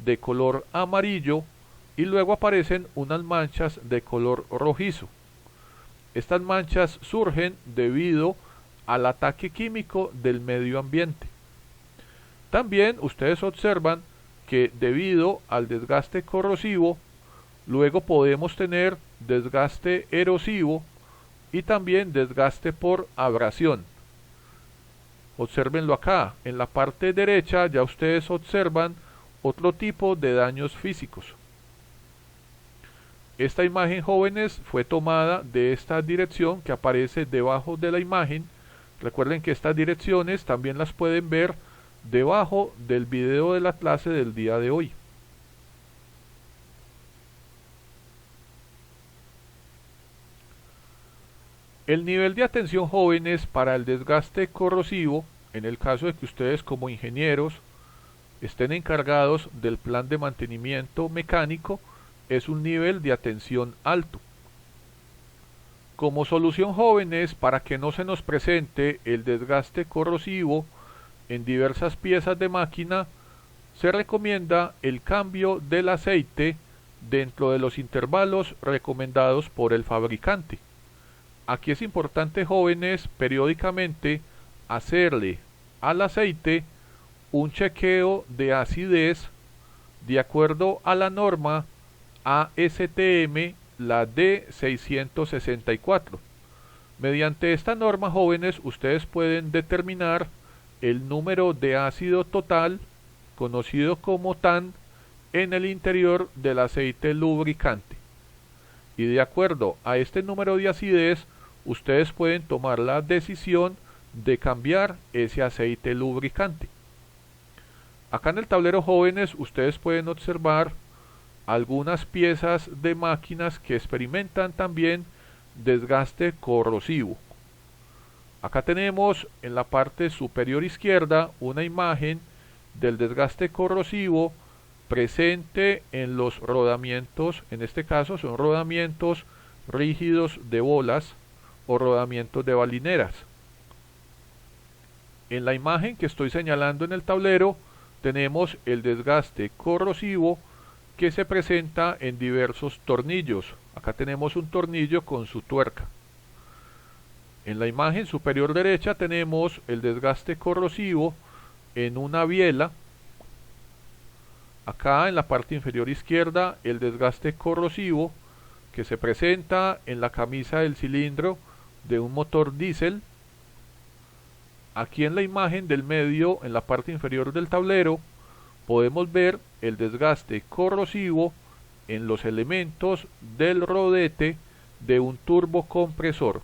de color amarillo y luego aparecen unas manchas de color rojizo. Estas manchas surgen debido al ataque químico del medio ambiente. También ustedes observan que debido al desgaste corrosivo, luego podemos tener desgaste erosivo y también desgaste por abrasión. Obsérvenlo acá, en la parte derecha ya ustedes observan otro tipo de daños físicos. Esta imagen, jóvenes, fue tomada de esta dirección que aparece debajo de la imagen. Recuerden que estas direcciones también las pueden ver debajo del video de la clase del día de hoy. El nivel de atención, jóvenes, para el desgaste corrosivo, en el caso de que ustedes como ingenieros estén encargados del plan de mantenimiento mecánico, es un nivel de atención alto. Como solución, jóvenes, para que no se nos presente el desgaste corrosivo, en diversas piezas de máquina, se recomienda el cambio del aceite dentro de los intervalos recomendados por el fabricante. Aquí es importante, jóvenes, periódicamente hacerle al aceite un chequeo de acidez de acuerdo a la norma ASTM, la D664. Mediante esta norma, jóvenes, ustedes pueden determinar el número de ácido total, conocido como TAN, en el interior del aceite lubricante. Y de acuerdo a este número de acidez, ustedes pueden tomar la decisión de cambiar ese aceite lubricante. Acá en el tablero, jóvenes, ustedes pueden observar algunas piezas de máquinas que experimentan también desgaste corrosivo. Acá tenemos en la parte superior izquierda una imagen del desgaste corrosivo presente en los rodamientos. En este caso son rodamientos rígidos de bolas o rodamientos de balineras. En la imagen que estoy señalando en el tablero tenemos el desgaste corrosivo que se presenta en diversos tornillos. Acá tenemos un tornillo con su tuerca. En la imagen superior derecha tenemos el desgaste corrosivo en una biela. Acá en la parte inferior izquierda el desgaste corrosivo que se presenta en la camisa del cilindro de un motor diésel. Aquí en la imagen del medio, en la parte inferior del tablero, podemos ver el desgaste corrosivo en los elementos del rodete de un turbocompresor.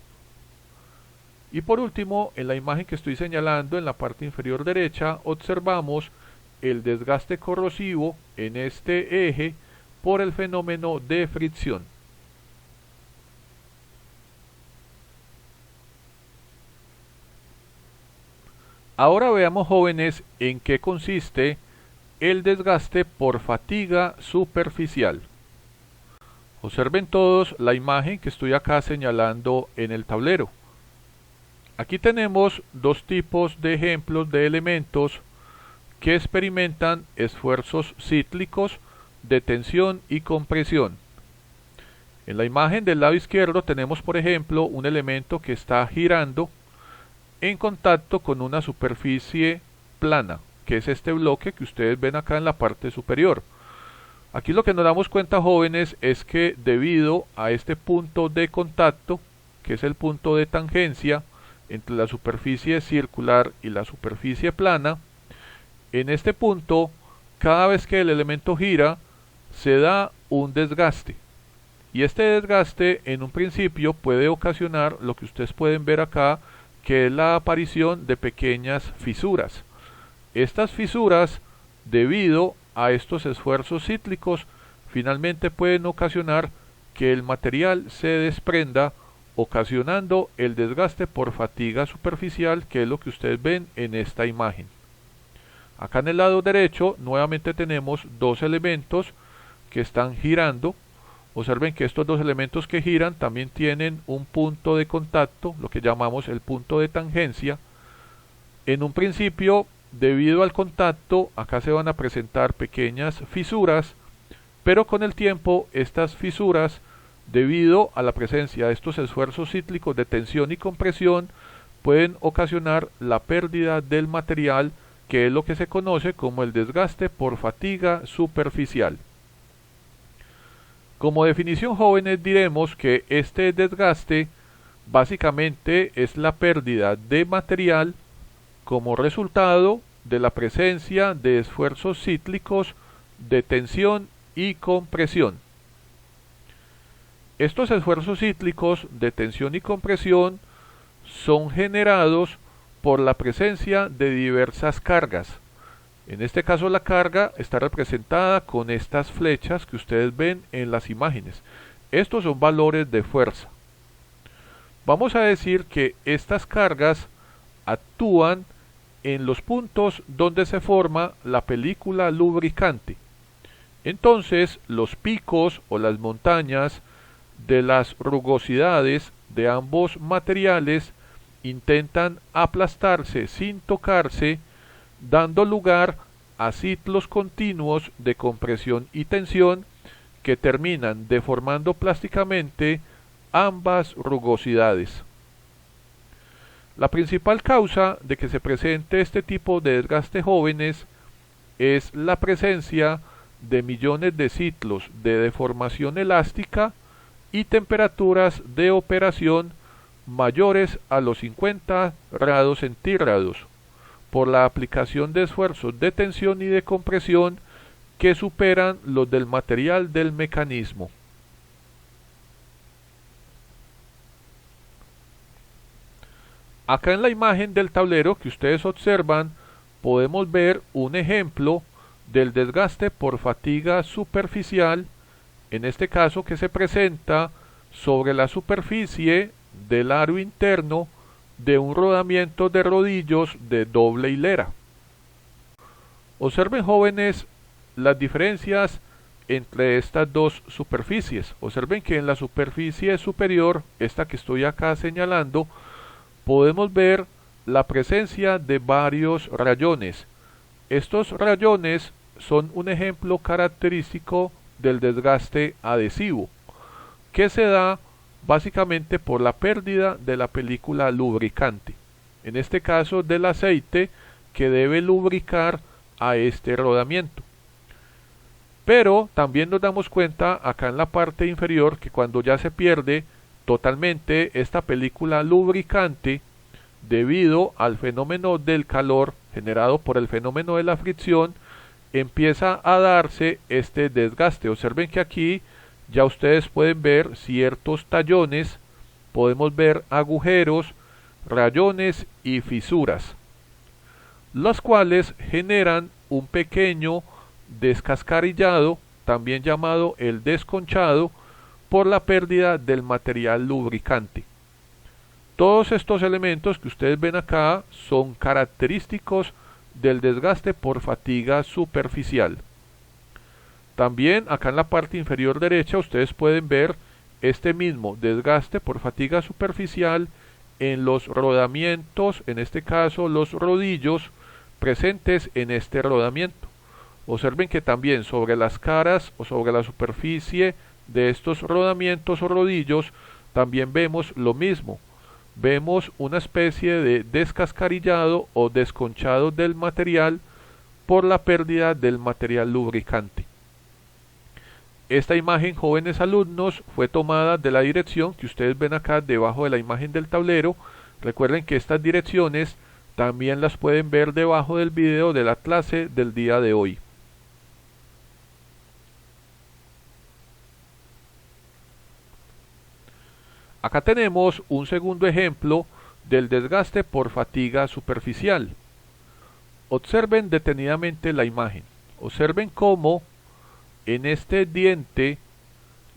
Y por último, en la imagen que estoy señalando en la parte inferior derecha, observamos el desgaste corrosivo en este eje por el fenómeno de fricción. Ahora veamos, jóvenes, en qué consiste el desgaste por fatiga superficial. Observen todos la imagen que estoy acá señalando en el tablero. Aquí tenemos dos tipos de ejemplos de elementos que experimentan esfuerzos cíclicos de tensión y compresión. En la imagen del lado izquierdo tenemos, por ejemplo, un elemento que está girando en contacto con una superficie plana, que es este bloque que ustedes ven acá en la parte superior. Aquí lo que nos damos cuenta, jóvenes, es que debido a este punto de contacto, que es el punto de tangencia entre la superficie circular y la superficie plana, en este punto, cada vez que el elemento gira, se da un desgaste. Y este desgaste en un principio puede ocasionar lo que ustedes pueden ver acá, que es la aparición de pequeñas fisuras. Estas fisuras, debido a estos esfuerzos cíclicos, finalmente pueden ocasionar que el material se desprenda, ocasionando el desgaste por fatiga superficial, que es lo que ustedes ven en esta imagen. Acá en el lado derecho nuevamente tenemos dos elementos que están girando. Observen que estos dos elementos que giran también tienen un punto de contacto, lo que llamamos el punto de tangencia. En un principio, debido al contacto, acá se van a presentar pequeñas fisuras, pero con el tiempo estas fisuras, debido a la presencia de estos esfuerzos cíclicos de tensión y compresión, pueden ocasionar la pérdida del material, que es lo que se conoce como el desgaste por fatiga superficial. Como definición, jóvenes, diremos que este desgaste básicamente es la pérdida de material como resultado de la presencia de esfuerzos cíclicos de tensión y compresión. Estos esfuerzos cíclicos de tensión y compresión son generados por la presencia de diversas cargas. En este caso la carga está representada con estas flechas que ustedes ven en las imágenes. Estos son valores de fuerza. Vamos a decir que estas cargas actúan en los puntos donde se forma la película lubricante. Entonces los picos o las montañas de las rugosidades de ambos materiales intentan aplastarse sin tocarse dando lugar a ciclos continuos de compresión y tensión que terminan deformando plásticamente ambas rugosidades. La principal causa de que se presente este tipo de desgaste jóvenes es la presencia de millones de ciclos de deformación elástica y temperaturas de operación mayores a los 50 grados centígrados por la aplicación de esfuerzos de tensión y de compresión que superan los del material del mecanismo. Acá en la imagen del tablero que ustedes observan podemos ver un ejemplo del desgaste por fatiga superficial, en este caso que se presenta sobre la superficie del aro interno de un rodamiento de rodillos de doble hilera. Observen, jóvenes, las diferencias entre estas dos superficies. Observen que en la superficie superior, esta que estoy acá señalando, podemos ver la presencia de varios rayones. Estos rayones son un ejemplo característico del desgaste adhesivo, que se da básicamente por la pérdida de la película lubricante, en este caso del aceite que debe lubricar a este rodamiento. Pero también nos damos cuenta acá en la parte inferior que cuando ya se pierde totalmente esta película lubricante debido al fenómeno del calor generado por el fenómeno de la fricción, empieza a darse este desgaste. Observen que aquí ya ustedes pueden ver ciertos tallones, podemos ver agujeros, rayones y fisuras, las cuales generan un pequeño descascarillado, también llamado el desconchado, por la pérdida del material lubricante. Todos estos elementos que ustedes ven acá son característicos del desgaste por fatiga superficial. También acá en la parte inferior derecha ustedes pueden ver este mismo desgaste por fatiga superficial en los rodamientos, en este caso los rodillos presentes en este rodamiento. Observen que también sobre las caras o sobre la superficie de estos rodamientos o rodillos también vemos lo mismo. Vemos una especie de descascarillado o desconchado del material por la pérdida del material lubricante. Esta imagen, jóvenes alumnos, fue tomada de la dirección que ustedes ven acá debajo de la imagen del tablero. Recuerden que estas direcciones también las pueden ver debajo del video de la clase del día de hoy. Acá tenemos un segundo ejemplo del desgaste por fatiga superficial. Observen detenidamente la imagen. Observen cómo en este diente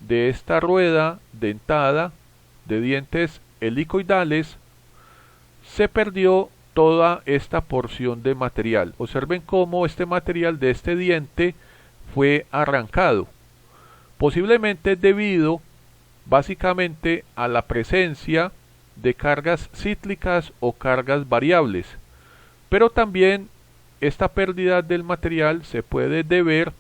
de esta rueda dentada de dientes helicoidales se perdió toda esta porción de material. Observen cómo este material de este diente fue arrancado, posiblemente debido básicamente a la presencia de cargas cíclicas o cargas variables, pero también esta pérdida del material se puede deber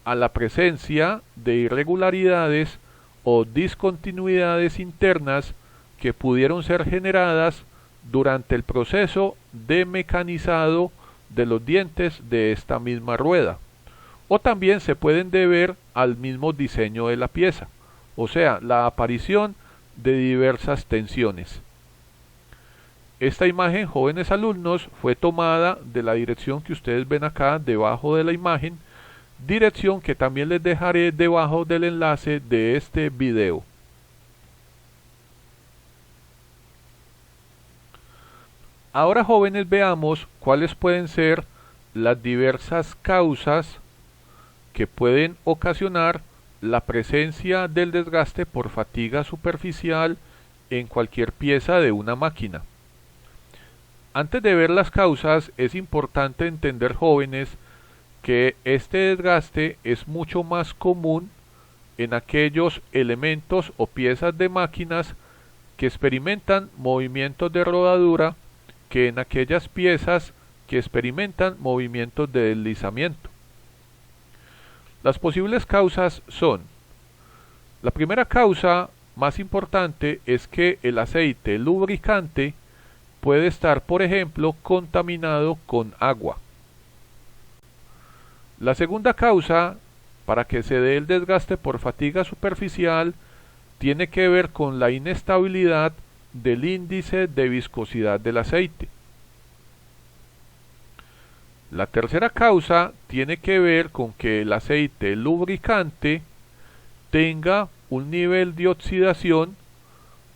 a la presencia de irregularidades o discontinuidades internas que pudieron ser generadas durante el proceso de mecanizado de los dientes de esta misma rueda, o también se pueden deber al mismo diseño de la pieza, o sea, la aparición de diversas tensiones. Esta imagen, jóvenes alumnos, fue tomada de la dirección que ustedes ven acá debajo de la imagen, dirección que también les dejaré debajo del enlace de este video. Ahora, jóvenes, veamos cuáles pueden ser las diversas causas que pueden ocasionar la presencia del desgaste por fatiga superficial en cualquier pieza de una máquina. Antes de ver las causas, es importante entender, jóvenes, que este desgaste es mucho más común en aquellos elementos o piezas de máquinas que experimentan movimientos de rodadura que en aquellas piezas que experimentan movimientos de deslizamiento. Las posibles causas son: la primera causa más importante es que el aceite lubricante puede estar, por ejemplo, contaminado con agua. La segunda causa para que se dé el desgaste por fatiga superficial tiene que ver con la inestabilidad del índice de viscosidad del aceite. La tercera causa tiene que ver con que el aceite lubricante tenga un nivel de oxidación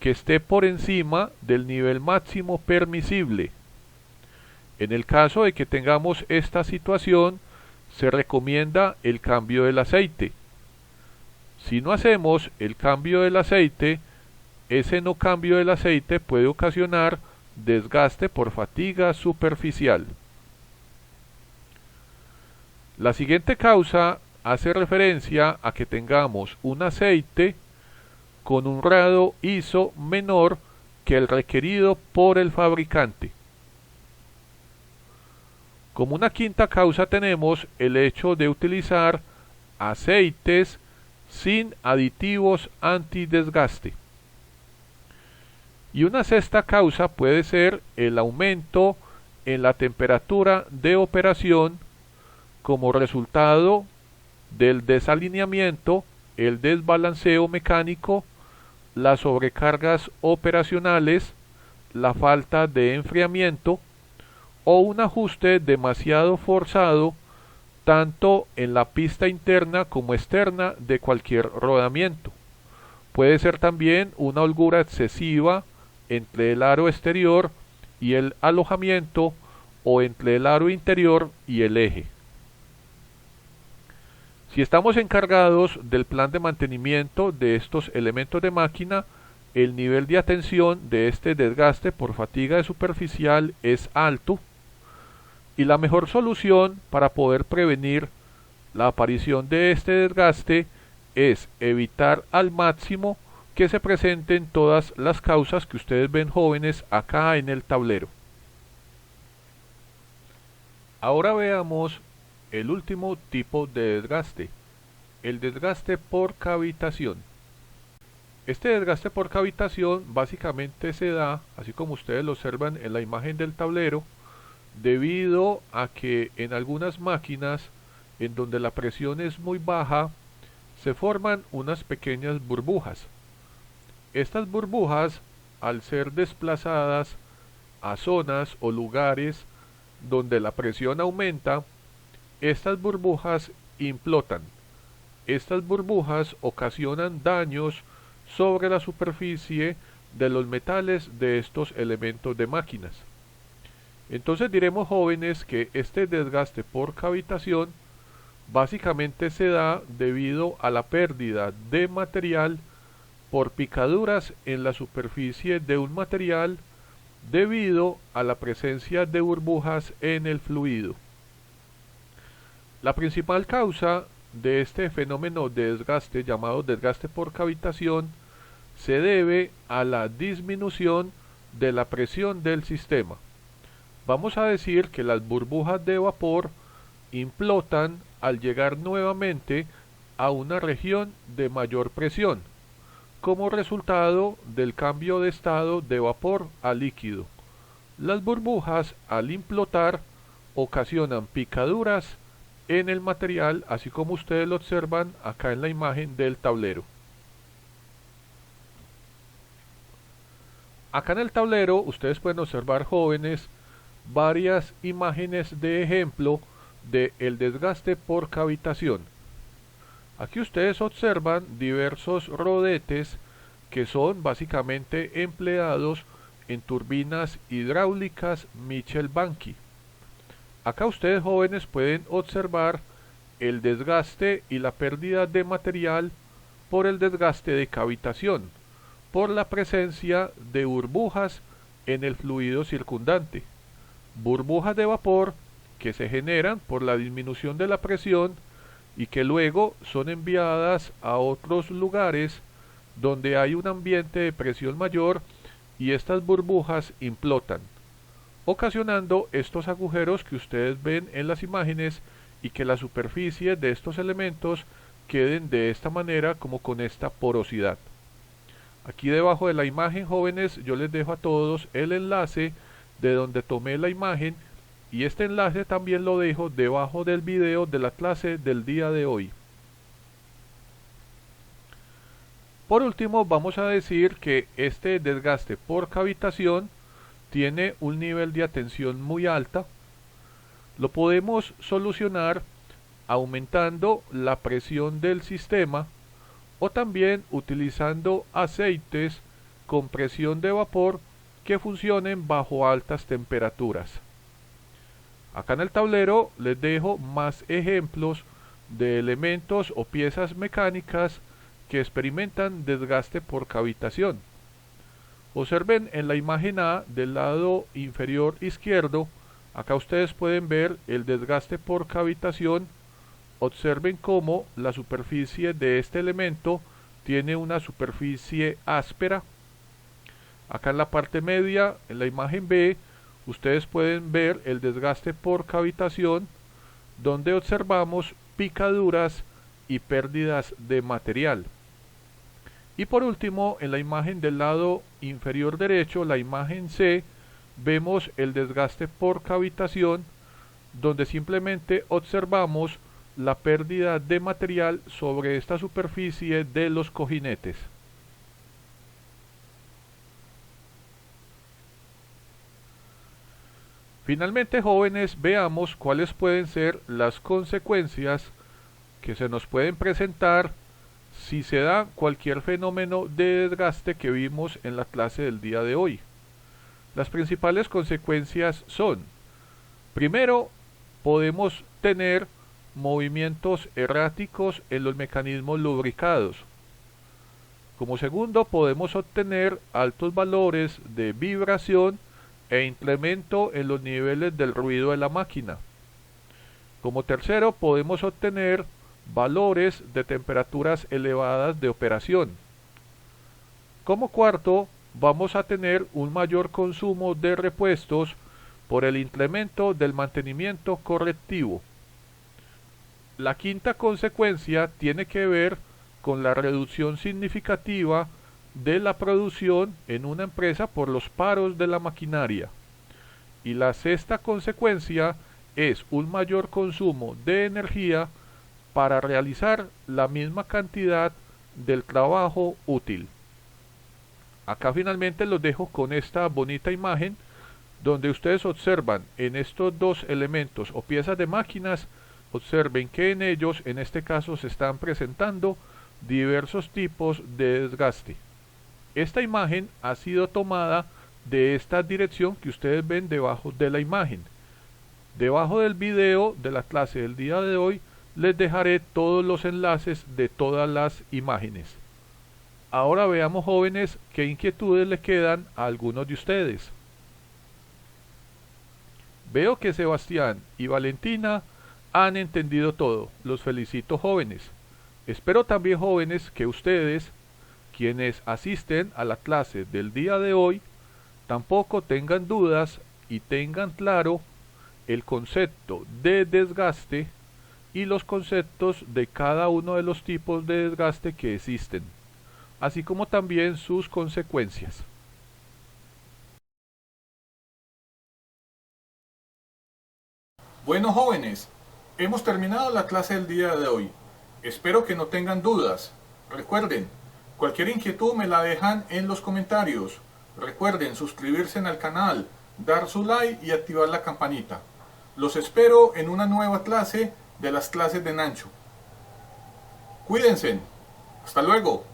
que esté por encima del nivel máximo permisible. En el caso de que tengamos esta situación, se recomienda el cambio del aceite. Si no hacemos el cambio del aceite, ese no cambio del aceite puede ocasionar desgaste por fatiga superficial. La siguiente causa hace referencia a que tengamos un aceite con un grado ISO menor que el requerido por el fabricante. Como una quinta causa tenemos el hecho de utilizar aceites sin aditivos antidesgaste. Y una sexta causa puede ser el aumento en la temperatura de operación como resultado del desalineamiento, el desbalanceo mecánico, las sobrecargas operacionales, la falta de enfriamiento o un ajuste demasiado forzado tanto en la pista interna como externa de cualquier rodamiento. Puede ser también una holgura excesiva entre el aro exterior y el alojamiento o entre el aro interior y el eje. Si estamos encargados del plan de mantenimiento de estos elementos de máquina, el nivel de atención de este desgaste por fatiga superficial es alto y la mejor solución para poder prevenir la aparición de este desgaste es evitar al máximo que se presenten todas las causas que ustedes ven, jóvenes, acá en el tablero. Ahora veamos el último tipo de desgaste, el desgaste por cavitación. Este desgaste por cavitación básicamente se da, así como ustedes lo observan en la imagen del tablero, debido a que en algunas máquinas en donde la presión es muy baja se forman unas pequeñas burbujas. Estas burbujas, al ser desplazadas a zonas o lugares donde la presión aumenta, estas burbujas implotan. Estas burbujas ocasionan daños sobre la superficie de los metales de estos elementos de máquinas. Entonces diremos, jóvenes, que este desgaste por cavitación básicamente se da debido a la pérdida de material por picaduras en la superficie de un material debido a la presencia de burbujas en el fluido. La principal causa de este fenómeno de desgaste, llamado desgaste por cavitación, se debe a la disminución de la presión del sistema. Vamos a decir que las burbujas de vapor implotan al llegar nuevamente a una región de mayor presión, como resultado del cambio de estado de vapor a líquido. Las burbujas, al implotar, ocasionan picaduras en el material, así como ustedes lo observan acá en la imagen del tablero. Acá en el tablero ustedes pueden observar, jóvenes, varias imágenes de ejemplo de el desgaste por cavitación. Aquí ustedes observan diversos rodetes que son básicamente empleados en turbinas hidráulicas Mitchell-Banky. Acá ustedes, jóvenes, pueden observar el desgaste y la pérdida de material por el desgaste de cavitación, por la presencia de burbujas en el fluido circundante. Burbujas de vapor que se generan por la disminución de la presión y que luego son enviadas a otros lugares donde hay un ambiente de presión mayor y estas burbujas implotan. ocasionando estos agujeros que ustedes ven en las imágenes y que la superficie de estos elementos queden de esta manera, como con esta porosidad. Aquí debajo de la imagen, jóvenes, yo les dejo a todos el enlace de donde tomé la imagen, y este enlace también lo dejo debajo del video de la clase del día de hoy. Por último, vamos a decir que este desgaste por cavitación tiene un nivel de atención muy alta. Lo podemos solucionar aumentando la presión del sistema o también utilizando aceites con presión de vapor que funcionen bajo altas temperaturas. Acá en el tablero les dejo más ejemplos de elementos o piezas mecánicas que experimentan desgaste por cavitación. Observen en la imagen A del lado inferior izquierdo, acá ustedes pueden ver el desgaste por cavitación. Observen cómo la superficie de este elemento tiene una superficie áspera. Acá en la parte media, en la imagen B, ustedes pueden ver el desgaste por cavitación, donde observamos picaduras y pérdidas de material. Y por último, en la imagen del lado inferior derecho, la imagen C, vemos el desgaste por cavitación, donde simplemente observamos la pérdida de material sobre esta superficie de los cojinetes. Finalmente, jóvenes, veamos cuáles pueden ser las consecuencias que se nos pueden presentar si se da cualquier fenómeno de desgaste que vimos en la clase del día de hoy. Las principales consecuencias son: primero, podemos tener movimientos erráticos en los mecanismos lubricados. Como segundo, podemos obtener altos valores de vibración e incremento en los niveles del ruido de la máquina. Como tercero, podemos obtener valores de temperaturas elevadas de operación. Como cuarto, vamos a tener un mayor consumo de repuestos por el incremento del mantenimiento correctivo. La quinta consecuencia tiene que ver con la reducción significativa de la producción en una empresa por los paros de la maquinaria. Y la sexta consecuencia es un mayor consumo de energía para realizar la misma cantidad del trabajo útil. Acá finalmente los dejo con esta bonita imagen donde ustedes observan en estos dos elementos o piezas de máquinas, observen que en ellos en este caso se están presentando diversos tipos de desgaste. Esta imagen ha sido tomada de esta dirección que ustedes ven debajo de la imagen. Debajo del video de la clase del día de hoy les dejaré todos los enlaces de todas las imágenes. Ahora veamos, jóvenes, qué inquietudes le quedan a algunos de ustedes. Veo que Sebastián y Valentina han entendido todo. Los felicito, jóvenes. Espero también, jóvenes, que ustedes, quienes asisten a la clase del día de hoy, tampoco tengan dudas y tengan claro el concepto de desgaste y los conceptos de cada uno de los tipos de desgaste que existen, así como también sus consecuencias. Bueno, jóvenes, hemos terminado la clase del día de hoy. Espero que no tengan dudas. Recuerden, cualquier inquietud me la dejan en los comentarios. Recuerden suscribirse al canal, dar su like y activar la campanita. Los espero en una nueva clase de las clases de Nancho. Cuídense. Hasta luego.